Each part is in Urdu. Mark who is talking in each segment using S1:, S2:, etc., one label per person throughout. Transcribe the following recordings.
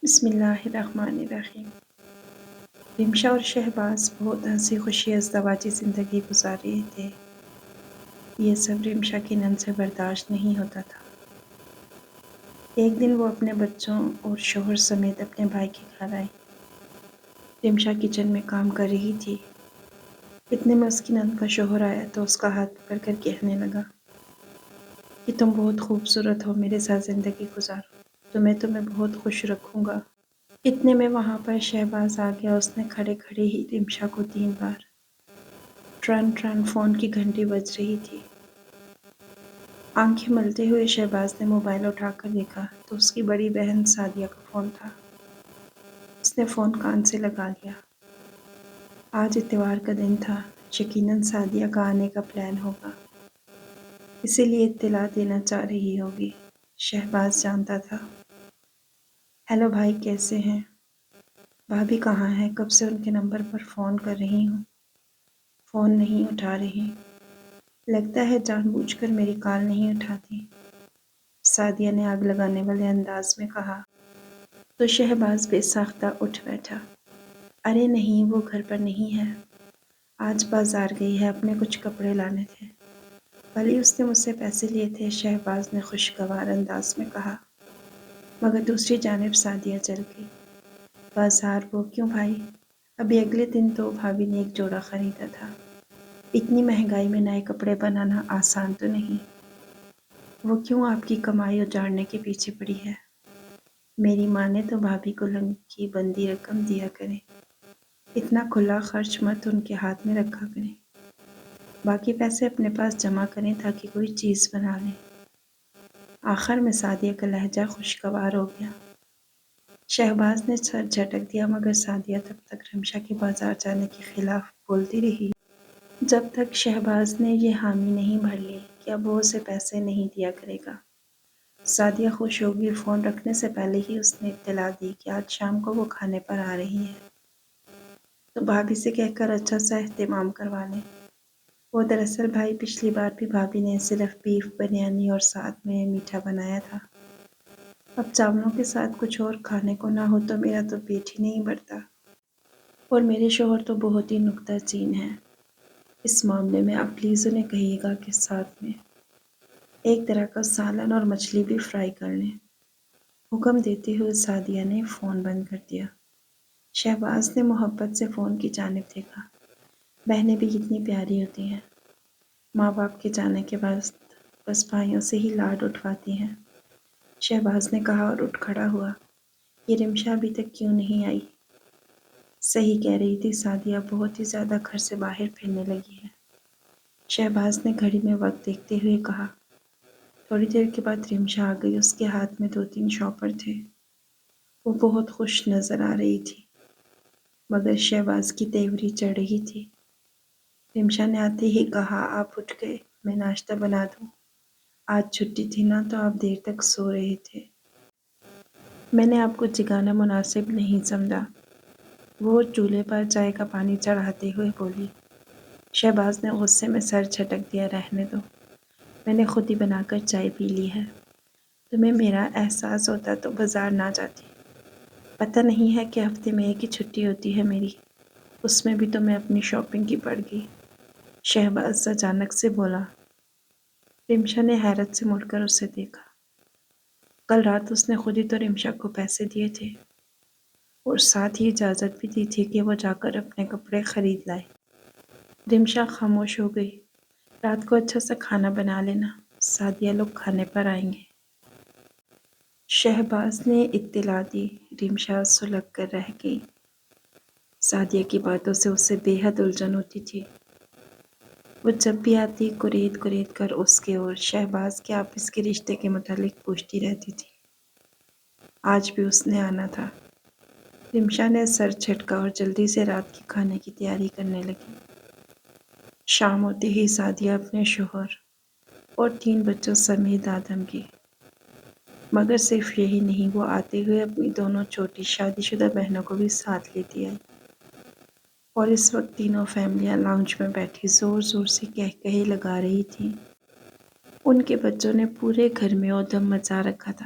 S1: بسم اللہ الرحمن الرحیم۔ رمشا اور شہباز بہت ہنسی خوشی ازدواجی زندگی گزار رہے تھے۔ یہ سب رمشا کی نن سے برداشت نہیں ہوتا تھا۔ ایک دن وہ اپنے بچوں اور شوہر سمیت اپنے بھائی کے گھر آئی۔ رمشا کچن میں کام کر رہی تھی۔ اتنے میں اس کی نند کا شوہر آیا تو اس کا ہاتھ پکڑ کر کہنے لگا کہ تم بہت خوبصورت ہو، میرے ساتھ زندگی گزارو تو میں تمہیں بہت خوش رکھوں گا۔ اتنے میں وہاں پر شہباز آ گیا۔ اس نے کھڑے کھڑے ہی رمشا کو 3 بار ٹرن ٹرن فون کی گھنٹی بج رہی تھی۔ آنکھیں ملتے ہوئے شہباز نے موبائل اٹھا کر دیکھا تو اس کی بڑی بہن سعدیہ کا فون تھا۔ اس نے فون کان سے لگا لیا۔ آج اتوار کا دن تھا، یقیناً سعدیہ کا آنے کا پلان ہوگا، اسی لیے اطلاع دینا چاہ رہی ہوگی، شہباز جانتا تھا۔ ہیلو بھائی، کیسے ہیں؟ بھابھی کہاں ہے؟ کب سے ان کے نمبر پر فون کر رہی ہوں، فون نہیں اٹھا رہی۔ لگتا ہے جان بوجھ کر میری کال نہیں اٹھاتی، سعدیہ نے آگ لگانے والے انداز میں کہا تو شہباز بے ساختہ اٹھ بیٹھا۔ ارے نہیں، وہ گھر پر نہیں ہے، آج بازار گئی ہے، اپنے کچھ کپڑے لانے تھے، کل ہی اس نے مجھ سے پیسے لیے تھے، شہباز نے خوشگوار انداز میں کہا۔ مگر دوسری جانب سعدیہ چل گئی۔ بازار؟ وہ کیوں بھائی؟ ابھی اگلے دن تو بھابھی نے ایک جوڑا خریدا تھا، اتنی مہنگائی میں نئے کپڑے بنانا آسان تو نہیں۔ وہ کیوں آپ کی کمائی اجاڑنے کے پیچھے پڑی ہے؟ میری ماں نے تو بھابھی کو لنگ کی بندی رقم دیا کرے، اتنا کھلا خرچ مت ان کے ہاتھ میں رکھا کریں، باقی پیسے اپنے پاس جمع کریں تاکہ کوئی چیز بنا لیں۔ آخر میں سعدیہ کا لہجہ خوشگوار ہو گیا۔ شہباز نے سر جھٹک دیا، مگر سعدیہ تب تک رمشا کے بازار جانے کے خلاف بولتی رہی جب تک شہباز نے یہ حامی نہیں بھر لی کہ اب وہ اسے پیسے نہیں دیا کرے گا۔ سعدیہ خوش ہوگی۔ فون رکھنے سے پہلے ہی اس نے اطلاع دی کہ آج شام کو وہ کھانے پر آ رہی ہے، تو بھابھی سے کہہ کر اچھا سا اہتمام کروا لیں۔ وہ دراصل بھائی پچھلی بار بھی بھابھی نے صرف بیف بریانی اور ساتھ میں میٹھا بنایا تھا، اب چاولوں کے ساتھ کچھ اور کھانے کو نہ ہو تو میرا تو پیٹ ہی نہیں بھرتا، اور میرے شوہر تو بہت ہی نکتہ چین ہیں اس معاملے میں، اب پلیز انہیں کہیے گا کہ ساتھ میں ایک طرح کا سالن اور مچھلی بھی فرائی کر لیں۔ حکم دیتے ہوئے سعدیہ نے فون بند کر دیا۔ شہباز نے محبت سے فون کی جانب دیکھا۔ بہنیں بھی کتنی پیاری ہوتی ہیں، ماں باپ کے جانے کے بعد بس بھائیوں سے ہی لاڈ اٹھواتی ہیں، شہباز نے کہا اور اٹھ کھڑا ہوا۔ یہ رمشا ابھی تک کیوں نہیں آئی؟ صحیح کہہ رہی تھی سعدیہ، بہت ہی زیادہ گھر سے باہر پھرنے لگی ہے، شہباز نے گھڑی میں وقت دیکھتے ہوئے کہا۔ تھوڑی دیر کے بعد رمشا آ گئی۔ اس کے ہاتھ میں 2-3 شاپر تھے۔ وہ بہت خوش نظر آ رہی تھی، مگر شہباز کی تیوری چڑھ رہی تھی۔ رمشا نے آتے ہی کہا، آپ اٹھ گئے، میں ناشتہ بنا دوں؟ آج چھٹی تھی نا تو آپ دیر تک سو رہے تھے، میں نے آپ کو جگانا مناسب نہیں سمجھا، وہ چولہے پر چائے کا پانی چڑھاتے ہوئے بولی۔ شہباز نے غصے میں سر جھٹک دیا، رہنے دو، میں نے خود ہی بنا کر چائے پی لی ہے، تمہیں میرا احساس ہوتا تو بازار نہ جاتی، پتہ نہیں ہے کہ ہفتے میں ایک ہی چھٹی ہوتی ہے میری، اس میں بھی تو میں اپنی شاپنگ کی پڑ گئی، شہباز اچانک سے بولا۔ رمشا نے حیرت سے مڑ کر اسے دیکھا۔ کل رات اس نے خود ہی تو رمشا کو پیسے دیے تھے اور ساتھ ہی اجازت بھی دی تھی کہ وہ جا کر اپنے کپڑے خرید لائے۔ رمشا خاموش ہو گئی۔ رات کو اچھا سا کھانا بنا لینا، سعدیہ لوگ کھانے پر آئیں گے، شہباز نے اطلاع دی۔ رمشا سلگ کر رہ گئی۔ سعدیہ کی باتوں سے اسے بے حد الجھن ہوتی تھی۔ وہ جب بھی آتی کرید کرید کر اس کے اور شہباز کے آپس کے رشتے کے متعلق پوچھتی رہتی تھی۔ آج بھی اس نے آنا تھا۔ رمشا نے سر جھٹکا اور جلدی سے رات کے کھانے کی تیاری کرنے لگی۔ شام ہوتے ہی سعدیہ اپنے شوہر اور 3 بچوں سمیت آدم کی، مگر صرف یہی نہیں، وہ آتے ہوئے اپنی دونوں چھوٹی شادی شدہ بہنوں کو بھی ساتھ لیتی آئی، اور اس وقت تینوں فیملیاں لاؤنج میں بیٹھی زور زور سے کہے لگا رہی تھیں۔ ان کے بچوں نے پورے گھر میں ادھم مچا رکھا تھا۔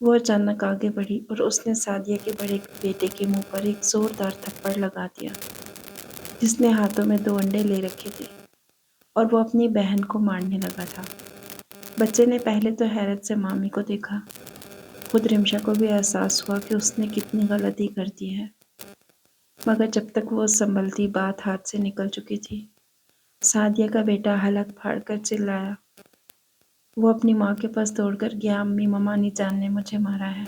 S1: وہ اچانک آگے بڑھی اور اس نے سعدیہ کے بڑے بیٹے کے منہ پر ایک زوردار تھپڑ لگا دیا، جس نے ہاتھوں میں 2 انڈے لے رکھے تھے اور وہ اپنی بہن کو مارنے لگا تھا۔ بچے نے پہلے تو حیرت سے مامی کو دیکھا، خود رمشا کو بھی احساس ہوا کہ اس نے کتنی غلطی کر دی ہے، مگر جب تک وہ سنبھلتی بات ہاتھ سے نکل چکی تھی۔ سعدیہ کا بیٹا حلق پھاڑ کر چلایا۔ وہ اپنی ماں کے پاس دوڑ کر گیا، امی ممانی جان نے مجھے مارا ہے،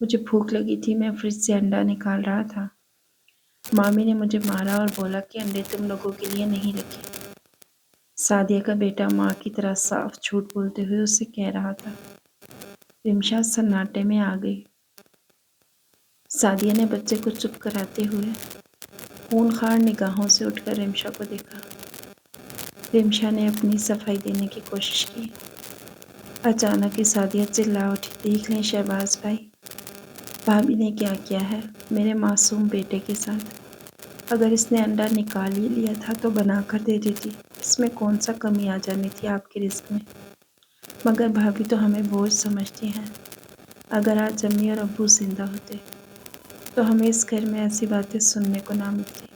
S1: مجھے بھوک لگی تھی، میں فریج سے انڈا نکال رہا تھا، مامی نے مجھے مارا اور بولا کہ انڈے تم لوگوں کے لیے نہیں رکھے۔ سعدیہ کا بیٹا ماں کی طرح صاف جھوٹ بولتے ہوئے اسے کہہ رہا تھا۔ رمشا سناٹے میں آ گئی۔ سعدیہ نے بچے کو چپ کراتے ہوئے خونخوار نگاہوں سے اٹھ کر رمشا کو دیکھا۔ رمشا نے اپنی صفائی دینے کی کوشش کی۔ اچانک ہی سعدیہ چلا اٹھی، دیکھ لیں شہباز بھائی، بھابھی نے کیا کیا ہے میرے معصوم بیٹے کے ساتھ۔ اگر اس نے انڈا نکال ہی لیا تھا تو بنا کر دے دیتی، اس میں کون سا کمی آ جانی تھی آپ کے رزق میں؟ مگر بھابھی تو ہمیں بوجھ سمجھتی ہیں۔ اگر آج امی اور ابو زندہ ہوتے تو ہمیں اس گھر میں ایسی باتیں سننے کو نہ ملتی۔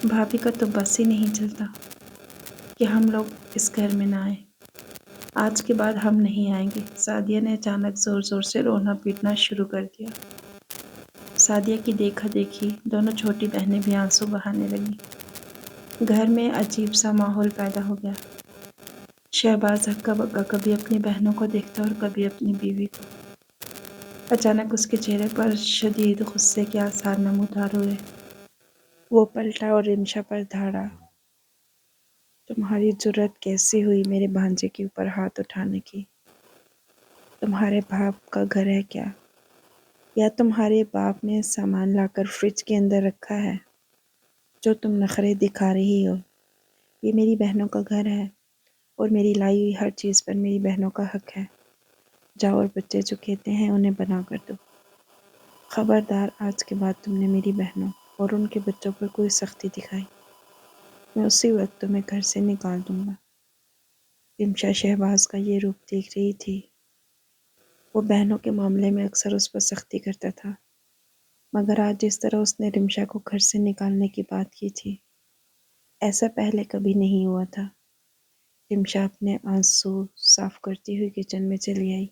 S1: بھابھی کا تو بس ہی نہیں چلتا کہ ہم لوگ اس گھر میں نہ آئیں۔ آج کے بعد ہم نہیں آئیں گے۔ سعدیہ نے اچانک زور زور سے رونا پیٹنا شروع کر دیا۔ سعدیہ کی دیکھا دیکھی دونوں چھوٹی بہنیں بھی آنسو بہانے لگیں۔ گھر میں عجیب سا ماحول پیدا ہو گیا۔ شہباز ہکا بکا کبھی اپنی بہنوں کو دیکھتا اور کبھی اپنی بیوی کو۔ اچانک اس کے چہرے پر شدید غصے کے آثار نمودار ہوئے۔ وہ پلٹا اور رمشا پر دھاڑا۔ تمہاری جرأت کیسی ہوئی میرے بھانجے کے اوپر ہاتھ اٹھانے کی؟ تمہارے باپ کا گھر ہے کیا؟ یا تمہارے باپ نے سامان لا کر فریج کے اندر رکھا ہے جو تم نخرے دکھا رہی ہو؟ یہ میری بہنوں کا گھر ہے اور میری لائی ہوئی ہر چیز پر میری بہنوں کا حق ہے۔ جاؤ اور بچے جو کہتے ہیں انہیں بنا کر دو۔ خبردار، آج کے بعد تم نے میری بہنوں اور ان کے بچوں پر کوئی سختی دکھائی، میں اسی وقت تمہیں گھر سے نکال دوں گا۔ رمشا شہباز کا یہ روپ دیکھ رہی تھی۔ وہ بہنوں کے معاملے میں اکثر اس پر سختی کرتا تھا، مگر آج جس طرح اس نے رمشا کو گھر سے نکالنے کی بات کی تھی، ایسا پہلے کبھی نہیں ہوا تھا۔ رمشا اپنے آنسو صاف کرتی ہوئی کچن میں چلی آئی۔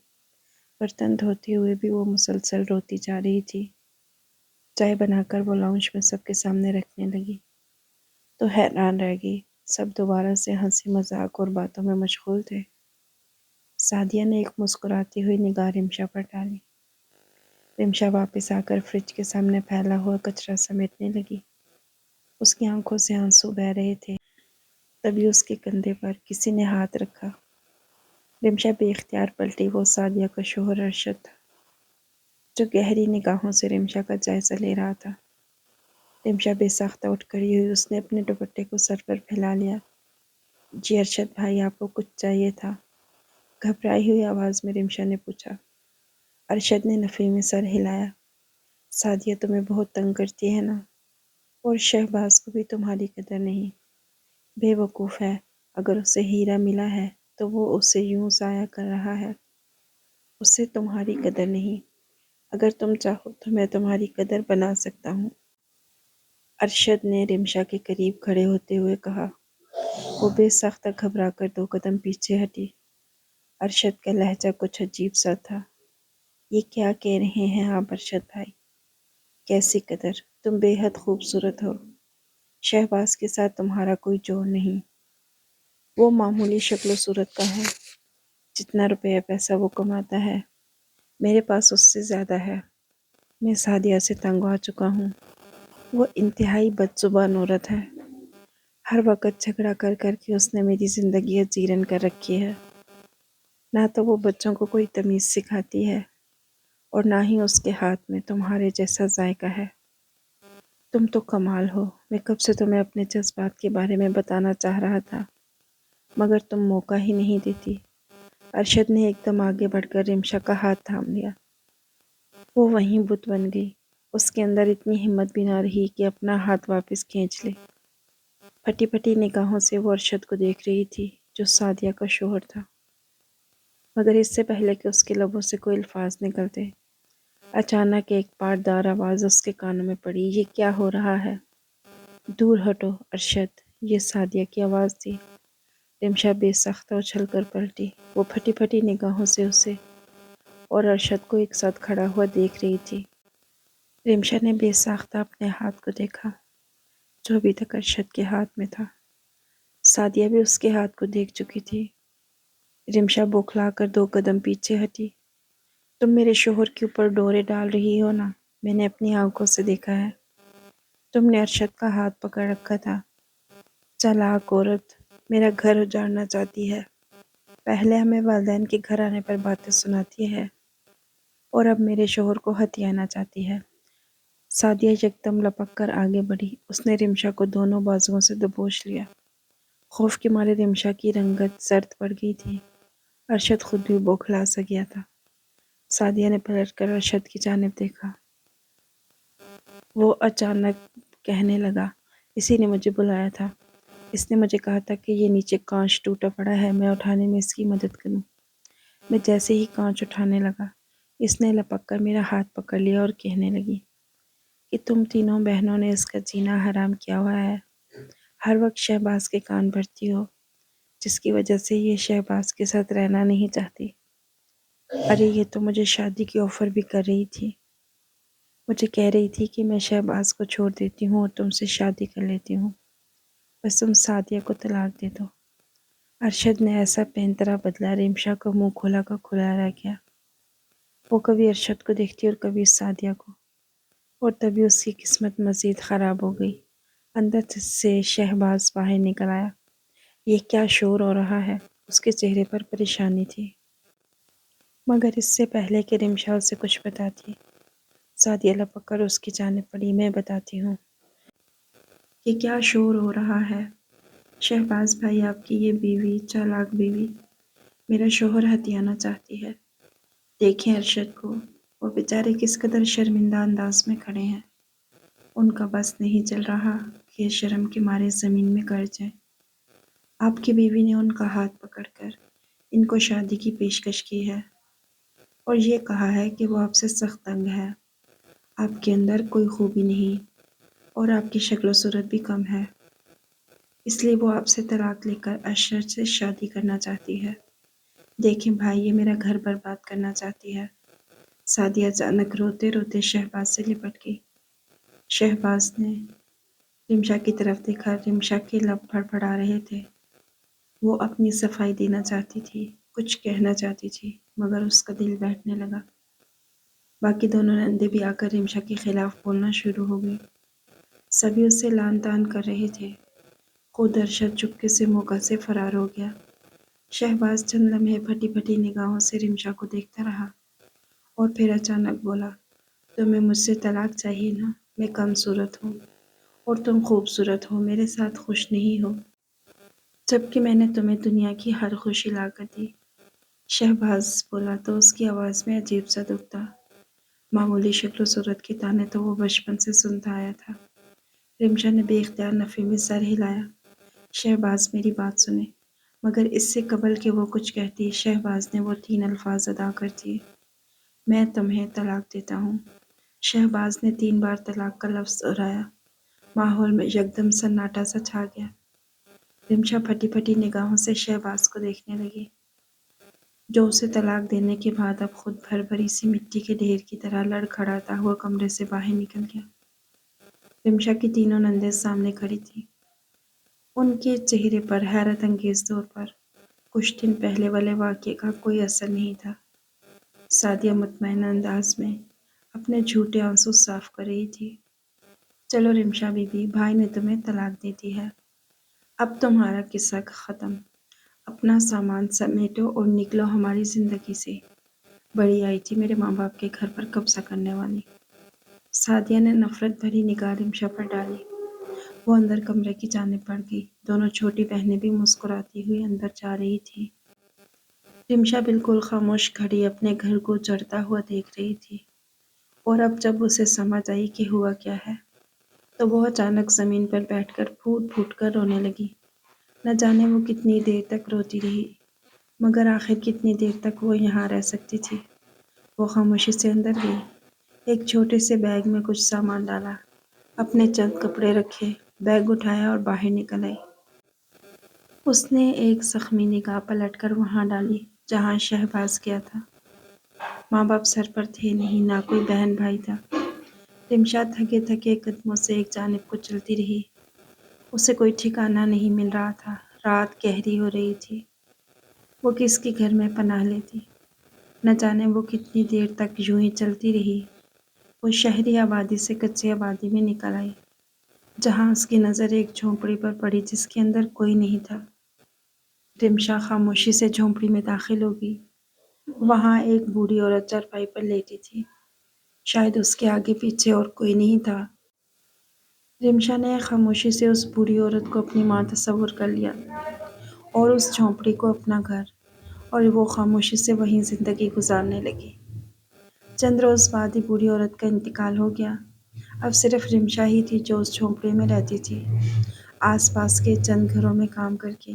S1: برتن دھوتے ہوئے بھی وہ مسلسل روتی جا رہی تھی۔ چائے بنا کر وہ لاؤنج میں سب کے سامنے رکھنے لگی تو حیران رہ گئی۔ سب دوبارہ سے ہنسی مذاق اور باتوں میں مشغول تھے۔ سعدیہ نے ایک مسکراتی ہوئی نگاہ رمشا پر ڈالی۔ رمشا واپس آ کر فریج کے سامنے پھیلا ہوا کچرا سمیٹنے لگی۔ اس کی آنکھوں سے آنسو بہہ رہے تھے۔ تبھی اس کے کندھے پر کسی نے ہاتھ رکھا۔ رمشا بے اختیار پلٹی۔ وہ سعدیہ کا شوہر ارشد تھا، جو گہری نگاہوں سے رمشا کا جائزہ لے رہا تھا۔ رمشا بے ساختہ اٹھ کھڑی ہوئی، اس نے اپنے دوپٹے کو سر پر پھیلا لیا۔ جی ارشد بھائی، آپ کو کچھ چاہیے تھا؟ گھبرائی ہوئی آواز میں رمشا نے پوچھا۔ ارشد نے نفی میں سر ہلایا۔ سعدیہ تمہیں بہت تنگ کرتی ہے نا، اور شہباز کو بھی تمہاری قدر نہیں۔ بے وقوف ہے، اگر اسے ہیرا ملا ہے تو وہ اسے یوں ضائع کر رہا ہے۔ اسے تمہاری قدر نہیں، اگر تم چاہو تو میں تمہاری قدر بنا سکتا ہوں۔ ارشد نے رمشا کے قریب کھڑے ہوتے ہوئے کہا۔ وہ بے ساختہ گھبرا کر 2 قدم پیچھے ہٹی۔ ارشد کا لہجہ کچھ عجیب سا تھا۔ یہ کیا کہہ رہے ہیں آپ ارشد بھائی؟ کیسی قدر؟ تم بے حد خوبصورت ہو، شہباز کے ساتھ تمہارا کوئی جوڑ نہیں۔ وہ معمولی شکل و صورت کا ہے، جتنا روپیہ پیسہ وہ کماتا ہے میرے پاس اس سے زیادہ ہے۔ میں سعدیہ سے تنگ آ چکا ہوں۔ وہ انتہائی بدزبان عورت ہے۔ ہر وقت جھگڑا کر کر کے اس نے میری زندگی اجیرن کر رکھی ہے۔ نہ تو وہ بچوں کو کوئی تمیز سکھاتی ہے اور نہ ہی اس کے ہاتھ میں تمہارے جیسا ذائقہ ہے۔ تم تو کمال ہو۔ میں کب سے تمہیں اپنے جذبات کے بارے میں بتانا چاہ رہا تھا، مگر تم موقع ہی نہیں دیتی۔ ارشد نے ایک دم آگے بڑھ کر رمشا کا ہاتھ تھام لیا۔ وہ وہیں بت بن گئی۔ اس کے اندر اتنی ہمت بھی نہ رہی کہ اپنا ہاتھ واپس کھینچ لے۔ پھٹی پھٹی نگاہوں سے وہ ارشد کو دیکھ رہی تھی، جو سعدیہ کا شوہر تھا۔ مگر اس سے پہلے کہ اس کے لبوں سے کوئی الفاظ نکلتے، اچانک ایک پاردار آواز اس کے کانوں میں پڑی۔ یہ کیا ہو رہا ہے؟ دور ہٹو ارشد، یہ سعدیہ کی آواز تھی۔ رمشا بے ساختہ اچھل کر پلٹی۔ وہ پھٹی پھٹی نگاہوں سے اسے اور ارشد کو ایک ساتھ کھڑا ہوا دیکھ رہی تھی۔ رمشا نے بے ساختہ اپنے ہاتھ کو دیکھا جو ابھی تک ارشد کے ہاتھ میں تھا۔ سعدیہ بھی اس کے ہاتھ کو دیکھ چکی تھی۔ رمشا بوکھلا کر 2 قدم پیچھے ہٹی۔ تم میرے شوہر کے اوپر ڈورے ڈال رہی ہو نا، میں نے اپنی آنکھوں سے دیکھا ہے۔ تم نے ارشد کا ہاتھ پکڑ رکھا تھا۔ چالاک عورت، میرا گھر اجاڑنا چاہتی ہے۔ پہلے ہمیں والدین کے گھر آنے پر باتیں سناتی ہے اور اب میرے شوہر کو ہتھیانا چاہتی ہے۔ سعدیہ یکدم لپک کر آگے بڑھی۔ اس نے رمشا کو دونوں بازوؤں سے دبوچ لیا۔ خوف کے مارے رمشا کی رنگت زرد پڑ گئی تھی۔ ارشد خود بھی بوکھلا سا گیا تھا۔ سعدیہ نے پلٹ کر ارشد کی جانب دیکھا۔ وہ اچانک کہنے لگا، اسی نے مجھے بلایا تھا۔ اس نے مجھے کہا تھا کہ یہ نیچے کانچ ٹوٹا پڑا ہے، میں اٹھانے میں اس کی مدد کروں۔ میں جیسے ہی کانچ اٹھانے لگا، اس نے لپک کر میرا ہاتھ پکڑ لیا اور کہنے لگی کہ تم تینوں بہنوں نے اس کا جینا حرام کیا ہوا ہے۔ ہر وقت شہباز کے کان بھرتی ہو، جس کی وجہ سے یہ شہباز کے ساتھ رہنا نہیں چاہتی۔ ارے یہ تو مجھے شادی کی آفر بھی کر رہی تھی۔ مجھے کہہ رہی تھی کہ میں شہباز کو چھوڑ دیتی ہوں اور تم سے شادی کر لیتی ہوں، بس تم سعدیہ کو طلاق دے دو۔ ارشد نے ایسا پینترا بدلا، رمشا کا منہ کھلا کا کھلا رہ گیا۔ وہ کبھی ارشد کو دیکھتی اور کبھی سعدیہ کو، اور تبھی اس کی قسمت مزید خراب ہو گئی۔ اندر سے شہباز باہر نکل آیا۔ یہ کیا شور ہو رہا ہے؟ اس کے چہرے پر پریشانی تھی، مگر اس سے پہلے کہ رمشا اسے کچھ بتاتی، سعدیہ لپک کر اس کی جانب پڑی۔ میں بتاتی ہوں کہ کیا شور ہو رہا ہے۔ شہباز بھائی، آپ کی یہ بیوی، چالاک بیوی، میرا شوہر ہتھیانا چاہتی ہے۔ دیکھیں ارشد کو، وہ بیچارے کس قدر شرمندہ انداز میں کھڑے ہیں۔ ان کا بس نہیں چل رہا کہ شرم کے مارے زمین میں گر جائیں۔ آپ کی بیوی نے ان کا ہاتھ پکڑ کر ان کو شادی کی پیشکش کی ہے اور یہ کہا ہے کہ وہ آپ سے سخت تنگ ہے۔ آپ کے اندر کوئی خوبی نہیں اور آپ کی شکل و صورت بھی کم ہے، اس لیے وہ آپ سے طلاق لے کر ارشد سے شادی کرنا چاہتی ہے۔ دیکھیں بھائی، یہ میرا گھر برباد کرنا چاہتی ہے۔ سعدیہ اچانک روتے روتے شہباز سے لپٹ گئی۔ شہباز نے رمشا کی طرف دیکھا۔ رمشا کے لب پھڑپڑا رہے تھے۔ وہ اپنی صفائی دینا چاہتی تھی، کچھ کہنا چاہتی تھی، مگر اس کا دل بیٹھنے لگا۔ باقی دونوں نندے بھی آ کر رمشا کے خلاف بولنا شروع ہو گئی۔ سبھی اس سے لان تان کر رہے تھے۔ خود ارشد چپکے سے موقع سے فرار ہو گیا۔ شہباز چند لمحے پھٹی پھٹی نگاہوں سے رمشا کو دیکھتا رہا اور پھر اچانک بولا، تمہیں مجھ سے طلاق چاہیے نا؟ میں کم صورت ہوں اور تم خوبصورت ہو، میرے ساتھ خوش نہیں ہو، جبکہ میں نے تمہیں دنیا کی ہر خوشی لا کر دی۔ شہباز بولا تو اس کی آواز میں عجیب سا دکھ تھا۔ معمولی شکل و صورت کے تانے تو وہ بچپن سے سنتا آیا تھا۔ رمشا نے بے اختیار نفی میں سر ہلایا۔ شہباز میری بات سنے۔ مگر اس سے قبل کہ وہ کچھ کہتی، شہباز نے وہ 3 الفاظ ادا کر دیے، میں تمہیں طلاق دیتا ہوں۔ شہباز نے 3 بار طلاق کا لفظ دہرایا۔ ماحول میں یکدم سناٹا سا چھا گیا۔ رمشا پھٹی پھٹی نگاہوں سے شہباز کو دیکھنے لگی، جو اسے طلاق دینے کے بعد اب خود بھر بھری سی مٹی کے ڈھیر کی طرح لڑکھڑاتا ہوا کمرے سے باہر نکل گیا۔ رمشا کی تینوں نندیں سامنے کھڑی تھیں۔ ان کے چہرے پر حیرت انگیز طور پر کچھ دن پہلے والے واقعے کا کوئی اثر نہیں تھا۔ سعدیہ مطمئن انداز میں اپنے جھوٹے آنسو صاف کر رہی تھی۔ چلو رمشا بی بی، بھائی نے تمہیں طلاق دے دی ہے، اب تمہارا قصہ ختم۔ اپنا سامان سمیٹو اور نکلو ہماری زندگی سے۔ بڑی آئی تھی میرے ماں باپ کے گھر پر قبضہ کرنے والی۔ سعدیہ نے نفرت بھری نگاہ رمشا پر ڈالی۔ وہ اندر کمرے کی جانب بڑھ گئی۔ دونوں چھوٹی بہنیں بھی مسکراتی ہوئی اندر جا رہی تھیں۔ رمشا بالکل خاموش کھڑی اپنے گھر کو اجڑتا ہوا دیکھ رہی تھی، اور اب جب اسے سمجھ آئی کہ ہوا کیا ہے تو وہ اچانک زمین پر بیٹھ کر پھوٹ پھوٹ کر رونے لگی۔ نہ جانے وہ کتنی دیر تک روتی رہی۔ مگر آخر کتنی دیر تک وہ یہاں رہ سکتی تھی؟ وہ خاموشی سے اندر گئی، ایک چھوٹے سے بیگ میں کچھ سامان ڈالا، اپنے چند کپڑے رکھے، بیگ اٹھایا اور باہر نکل آئی۔ اس نے ایک زخمی نگاہ پلٹ کر وہاں ڈالی جہاں شہباز گیا تھا۔ ماں باپ سر پر تھے نہیں، نہ کوئی بہن بھائی تھا۔ رمشا تھکے تھکے قدموں سے ایک جانب کو چلتی رہی۔ اسے کوئی ٹھکانہ نہیں مل رہا تھا۔ رات گہری ہو رہی تھی۔ وہ کس کے گھر میں پناہ لیتی؟ نہ جانے وہ کتنی دیر تک یوں ہی چلتی رہی۔ وہ شہری آبادی سے کچی آبادی میں نکل آئی، جہاں اس کی نظر ایک جھونپڑی پر پڑی جس کے اندر کوئی نہیں تھا۔ رمشا خاموشی سے جھونپڑی میں داخل ہوگی۔ وہاں ایک بوڑھی عورت چارپائی پر لیٹی تھی، شاید اس کے آگے پیچھے اور کوئی نہیں تھا۔ رمشا نے خاموشی سے اس بوڑھی عورت کو اپنی ماں تصور کر لیا اور اس جھونپڑی کو اپنا گھر، اور وہ خاموشی سے وہیں زندگی گزارنے لگی۔ چند روز بعد ہی بوڑھی عورت کا انتقال ہو گیا۔ اب صرف رمشا ہی تھی جو اس جھونپڑی میں رہتی تھی، آس پاس کے چند گھروں میں کام کر کے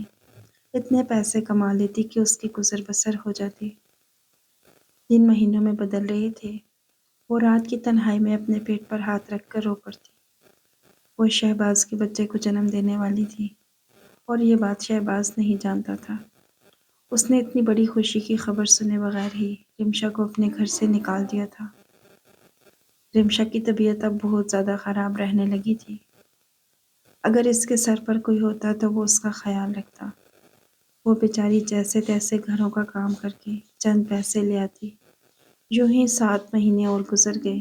S1: اتنے پیسے کما لیتی کہ اس کی گزر بسر ہو جاتی۔ دن مہینوں میں بدل رہے تھے۔ وہ رات کی تنہائی میں اپنے پیٹ پر ہاتھ رکھ کر رو پڑتی۔ وہ شہباز کے بچے کو جنم دینے والی تھی، اور یہ بات شہباز نہیں جانتا تھا۔ اس نے اتنی بڑی خوشی کی خبر سنے بغیر ہی رمشا کو اپنے گھر سے نکال دیا تھا۔ رمشا کی طبیعت اب بہت زیادہ خراب رہنے لگی تھی۔ اگر اس کے سر پر کوئی ہوتا تو وہ اس کا خیال رکھتا۔ وہ بیچاری جیسے تیسے گھروں کا کام کر کے چند پیسے لے آتی۔ یوں ہی 7 مہینے اور گزر گئے۔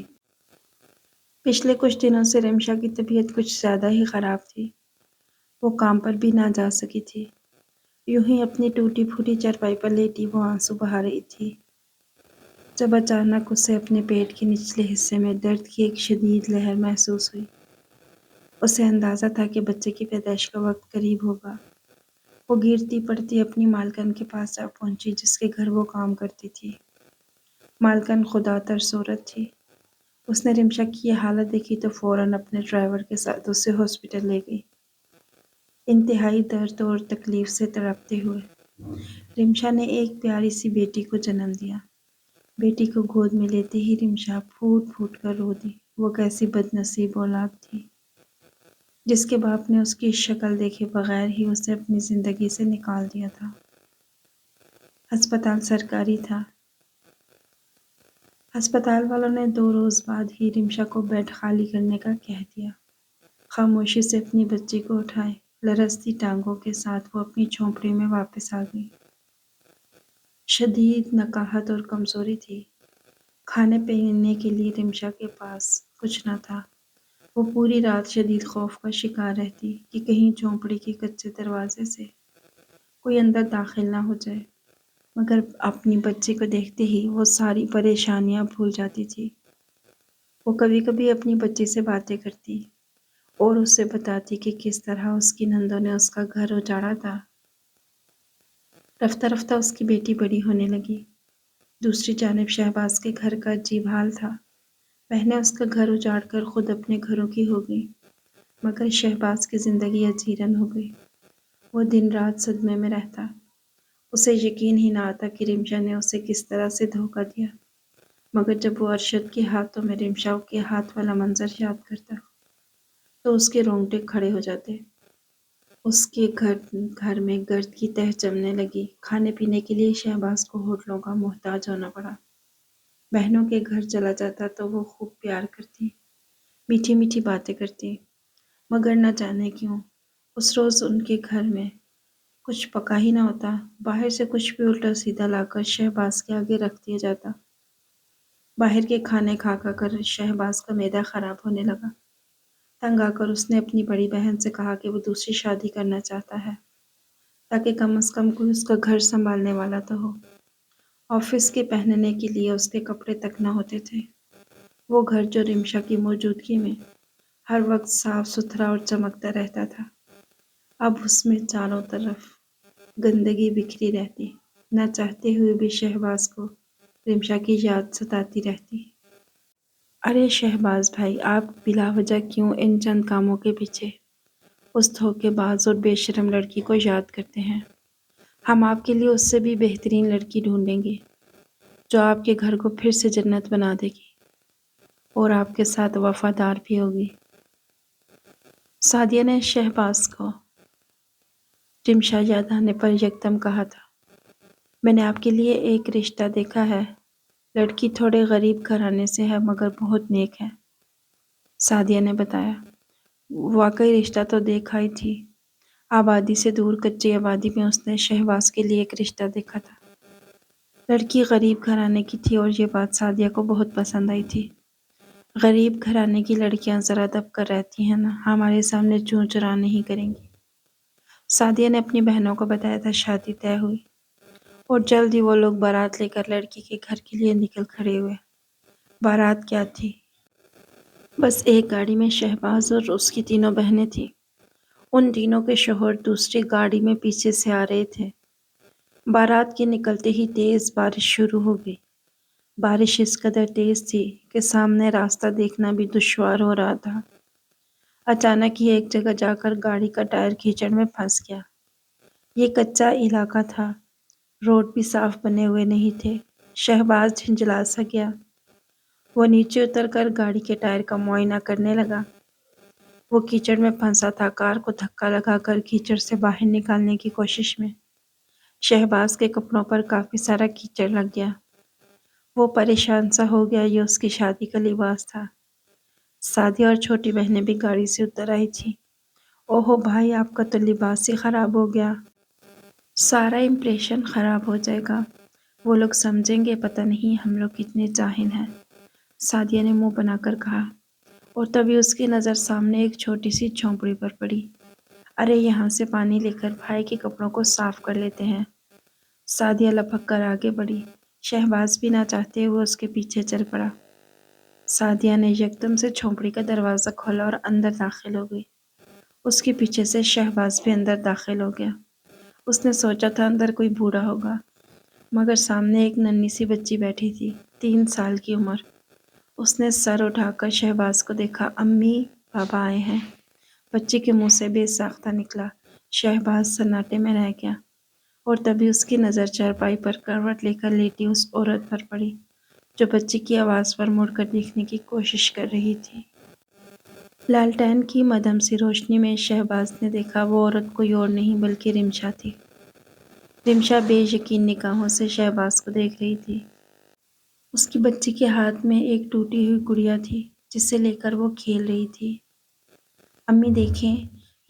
S1: پچھلے کچھ دنوں سے رمشا کی طبیعت کچھ زیادہ ہی خراب تھی۔ وہ کام پر بھی نہ جا سکی تھی۔ یوں ہی اپنی ٹوٹی پھوٹی چارپائی پر لیٹی وہ آنسو بہا رہی تھی، جب اچانک اسے اپنے پیٹ کے نچلے حصے میں درد کی ایک شدید لہر محسوس ہوئی۔ اسے اندازہ تھا کہ بچے کی پیدائش کا وقت قریب ہوگا۔ وہ گرتی پڑتی اپنی مالکن کے پاس جا پہنچی جس کے گھر وہ کام کرتی تھی۔ مالکن خدا ترس عورت تھی۔ اس نے رمشا کی یہ حالت دیکھی تو فوراً اپنے ڈرائیور کے ساتھ اسے ہاسپٹل لے گئی، انتہائی درد اور تکلیف سے تڑپتے ہوئے۔ رمشا نے ایک پیاری سی بیٹی کو جنم دیا۔ بیٹی کو گود میں لیتے ہی رمشا پھوٹ پھوٹ کر رو دی۔ وہ کیسی بد نصیب اولاد تھی جس کے باپ نے اس کی شکل دیکھے بغیر ہی اسے اپنی زندگی سے نکال دیا تھا۔ ہسپتال سرکاری تھا۔ ہسپتال والوں نے 2 روز بعد ہی رمشا کو بیڈ خالی کرنے کا کہہ دیا۔ خاموشی سے اپنی بچی کو اٹھائے لرزتی ٹانگوں کے ساتھ وہ اپنی جھونپڑی میں واپس آ گئی۔ شدید نکاہت اور کمزوری تھی۔ کھانے پینے کے لیے رمشا کے پاس کچھ نہ تھا۔ وہ پوری رات شدید خوف کا شکار رہتی کہ کہیں جھونپڑی کے کچے دروازے سے کوئی اندر داخل نہ ہو جائے، مگر اپنی بچی کو دیکھتے ہی وہ ساری پریشانیاں بھول جاتی تھی۔ وہ کبھی کبھی اپنی بچی سے باتیں کرتی اور اسے بتاتی کہ کس طرح اس کی نندوں نے اس کا گھر اجاڑا تھا۔ رفتہ رفتہ اس کی بیٹی بڑی ہونے لگی۔ دوسری جانب شہباز کے گھر کا عجیب حال تھا۔ بہنیں اس کا گھر اجاڑ کر خود اپنے گھروں کی ہو گئیں، مگر شہباز کی زندگی اجیرن ہو گئی۔ وہ دن رات صدمے میں رہتا۔ اسے یقین ہی نہ آتا کہ رمشا نے اسے کس طرح سے دھوکہ دیا، مگر جب وہ ارشد کے ہاتھوں میں رمشا کے ہاتھ والا منظر یاد کرتا تو اس کے رونگٹے کھڑے ہو جاتے۔ اس کے گھر میں گرد کی تہ جمنے لگی۔ کھانے پینے کے لیے شہباز کو ہوٹلوں کا محتاج ہونا پڑا۔ بہنوں کے گھر چلا جاتا تو وہ خوب پیار کرتی، میٹھی میٹھی باتیں کرتی، مگر نہ جانے کیوں اس روز ان کے گھر میں کچھ پکا ہی نہ ہوتا۔ باہر سے کچھ بھی الٹا سیدھا لا کر شہباز کے آگے رکھ دیا جاتا۔ باہر کے کھانے کھا کر شہباز کا معدہ خراب ہونے لگا۔ تنگ آ کر اس نے اپنی بڑی بہن سے کہا کہ وہ دوسری شادی کرنا چاہتا ہے تاکہ کم از کم کوئی اس کا گھر سنبھالنے والا تو ہو۔ آفس کے پہننے کے لیے اس کے کپڑے تک نہ ہوتے تھے۔ وہ گھر جو رمشا کی موجودگی میں ہر وقت صاف ستھرا اور چمکتا رہتا تھا، اب اس میں چاروں طرف گندگی بکھری رہتی۔ نہ چاہتے ہوئے بھی شہباز کو رمشا کی یاد ستاتی رہتی۔ ارے شہباز بھائی، آپ بلا وجہ کیوں ان چند کاموں کے پیچھے اس دھوکے باز اور بے شرم لڑکی کو یاد کرتے ہیں؟ ہم آپ کے لیے اس سے بھی بہترین لڑکی ڈھونڈیں گے جو آپ کے گھر کو پھر سے جنت بنا دے گی اور آپ کے ساتھ وفادار بھی ہوگی۔ سعدیہ نے شہباز کو رمشا یاد آنے پر یکدم کہا تھا، میں نے آپ کے لیے ایک رشتہ دیکھا ہے، لڑکی تھوڑے غریب گھرانے سے ہے مگر بہت نیک ہے۔ سعدیہ نے بتایا، واقعی رشتہ تو دیکھا ہی تھی، آبادی سے دور کچی آبادی میں اس نے شہباز کے لیے ایک رشتہ دیکھا تھا۔ لڑکی غریب گھرانے کی تھی اور یہ بات سعدیہ کو بہت پسند آئی تھی۔ غریب گھرانے کی لڑکیاں ذرا دب کر رہتی ہیں نا، ہمارے سامنے چوں چرا نہیں کریں گی۔ سعدیہ نے اپنی بہنوں کو بتایا تھا شادی طے ہوئی اور جلد ہی وہ لوگ بارات لے کر لڑکی کے گھر کے لیے نکل کھڑے ہوئے۔ بارات کیا تھی، بس ایک گاڑی میں شہباز اور اس کی تینوں بہنیں تھیں۔ ان تینوں کے شوہر دوسری گاڑی میں پیچھے سے آ رہے تھے۔ بارات کے نکلتے ہی تیز بارش شروع ہو گئی۔ بارش اس قدر تیز تھی کہ سامنے راستہ دیکھنا بھی دشوار ہو رہا تھا۔ اچانک ہی ایک جگہ جا کر گاڑی کا ٹائر کیچڑ میں پھنس گیا۔ یہ کچا علاقہ تھا، روڈ بھی صاف بنے ہوئے نہیں تھے۔ شہباز جھنجھلا سا گیا۔ وہ نیچے اتر کر گاڑی کے ٹائر کا معائنہ کرنے لگا۔ وہ کیچڑ میں پھنسا تھا، کار کو دھکا لگا کر کیچڑ سے باہر نکالنے کی کوشش میں شہباز کے کپڑوں پر کافی سارا کیچڑ لگ گیا۔ وہ پریشان سا ہو گیا، یہ اس کی شادی کا لباس تھا۔ سعدیہ اور چھوٹی بہنیں بھی گاڑی سے اتر آئی تھیں۔ اوہو بھائی، آپ کا تو لباس ہی خراب ہو گیا، سارا امپریشن خراب ہو جائے گا، وہ لوگ سمجھیں گے پتہ نہیں ہم لوگ کتنے جاہل ہیں، سعدیہ نے منہ بنا کر کہا، اور تبھی اس کی نظر سامنے ایک چھوٹی سی جھونپڑی پر پڑی۔ ارے یہاں سے پانی لے کر بھائی کے کپڑوں کو صاف کر لیتے ہیں۔ سعدیہ لپک کر آگے بڑھی۔ شہباز بھی نہ چاہتے ہوئے اس کے پیچھے چل پڑا۔ سعدیہ نے یکدم سے جھونپڑی کا دروازہ کھولا اور اندر داخل ہو گئی۔ اس کے پیچھے سے شہباز بھی اندر داخل ہو گیا۔ اس نے سوچا تھا اندر کوئی بوڑھا ہوگا، مگر سامنے ایک ننھی سی بچی بیٹھی تھی، 3 سال کی عمر۔ اس نے سر اٹھا کر شہباز کو دیکھا۔ امی، بابا آئے ہیں، بچے کے منہ سے بے ساختہ نکلا۔ شہباز سناٹے میں رہ گیا اور تبھی اس کی نظر چارپائی پر کروٹ لے کر لیٹی اس عورت پر پڑی جو بچی کی آواز پر مڑ کر دیکھنے کی کوشش کر رہی تھی۔ لالٹین کی مدھم سی روشنی میں شہباز نے دیکھا وہ عورت کوئی اور نہیں بلکہ رمشا تھی۔ رمشا بے یقین نگاہوں سے شہباز کو دیکھ رہی تھی۔ اس کی بچی کے ہاتھ میں ایک ٹوٹی ہوئی گڑیا تھی جسے لے کر وہ کھیل رہی تھی۔ امی دیکھیں،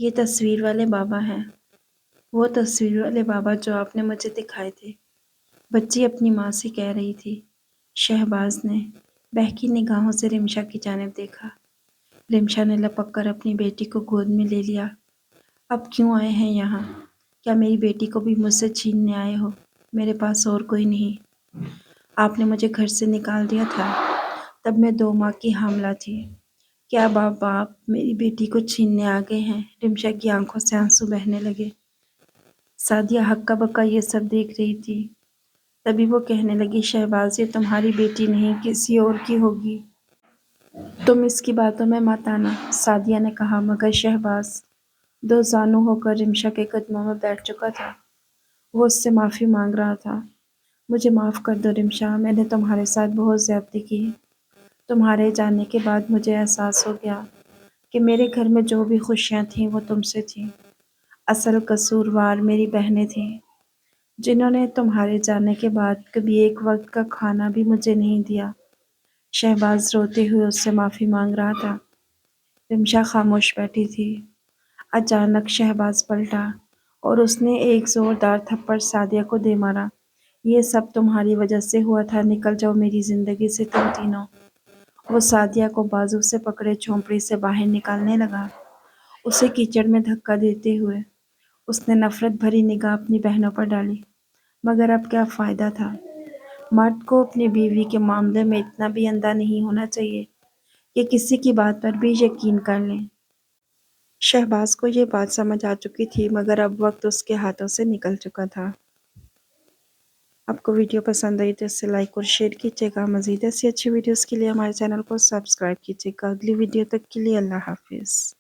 S1: یہ تصویر والے بابا ہیں، وہ تصویر والے بابا جو آپ نے مجھے دکھائے تھے، بچی اپنی ماں سے کہہ رہی تھی۔ شہباز نے بہکی نگاہوں سے رمشا کی جانب دیکھا۔ رمشا نے لپک کر اپنی بیٹی کو گود میں لے لیا۔ اب کیوں آئے ہیں یہاں؟ کیا میری بیٹی کو بھی مجھ سے چھیننے آئے ہو؟ میرے پاس اور کوئی نہیں۔ آپ نے مجھے گھر سے نکال دیا تھا، تب میں 2 ماہ کی حاملہ تھی۔ کیا باپ میری بیٹی کو چھیننے آ گئے ہیں؟ رمشا کی آنکھوں سے آنسو بہنے لگے۔ سعدیہ ہکا بکا یہ سب دیکھ رہی تھی۔ تبھی وہ کہنے لگی، شہباز، یہ تمہاری بیٹی نہیں، کسی اور کی ہوگی، تم اس کی باتوں میں مت آنا، سعدیہ نے کہا۔ مگر شہباز 2 زانو ہو کر رمشا کے قدموں میں بیٹھ چکا تھا۔ وہ اس سے معافی مانگ رہا تھا۔ مجھے معاف کر دو رمشا، میں نے تمہارے ساتھ بہت زیادتی کی۔ تمہارے جانے کے بعد مجھے احساس ہو گیا کہ میرے گھر میں جو بھی خوشیاں تھیں وہ تم سے تھیں۔ اصل قصوروار میری بہنیں تھیں، جنہوں نے تمہارے جانے کے بعد کبھی ایک وقت کا کھانا بھی مجھے نہیں دیا۔ شہباز روتے ہوئے اس سے معافی مانگ رہا تھا۔ رمشا خاموش بیٹھی تھی۔ اچانک شہباز پلٹا اور اس نے ایک زوردار تھپڑ سعدیہ کو دے مارا۔ یہ سب تمہاری وجہ سے ہوا تھا، نکل جاؤ میری زندگی سے تم تینوں۔ وہ سعدیہ کو بازو سے پکڑے جھونپڑی سے باہر نکالنے لگا، اسے کیچڑ میں دھکا دیتے ہوئے۔ اس نے نفرت بھری نگاہ اپنی بہنوں پر ڈالی، مگر اب کیا فائدہ تھا؟ مرد کو اپنی بیوی کے معاملے میں اتنا بھی اندھا نہیں ہونا چاہیے کہ کسی کی بات پر بھی یقین کر لیں۔ شہباز کو یہ بات سمجھ آ چکی تھی، مگر اب وقت اس کے ہاتھوں سے نکل چکا تھا۔ آپ کو ویڈیو پسند آئی تو اسے لائک اور شیئر کیجیے گا۔ مزید ایسی اچھی ویڈیوز کے لیے ہمارے چینل کو سبسکرائب کیجیے گا۔ اگلی ویڈیو تک کے لیے اللہ حافظ۔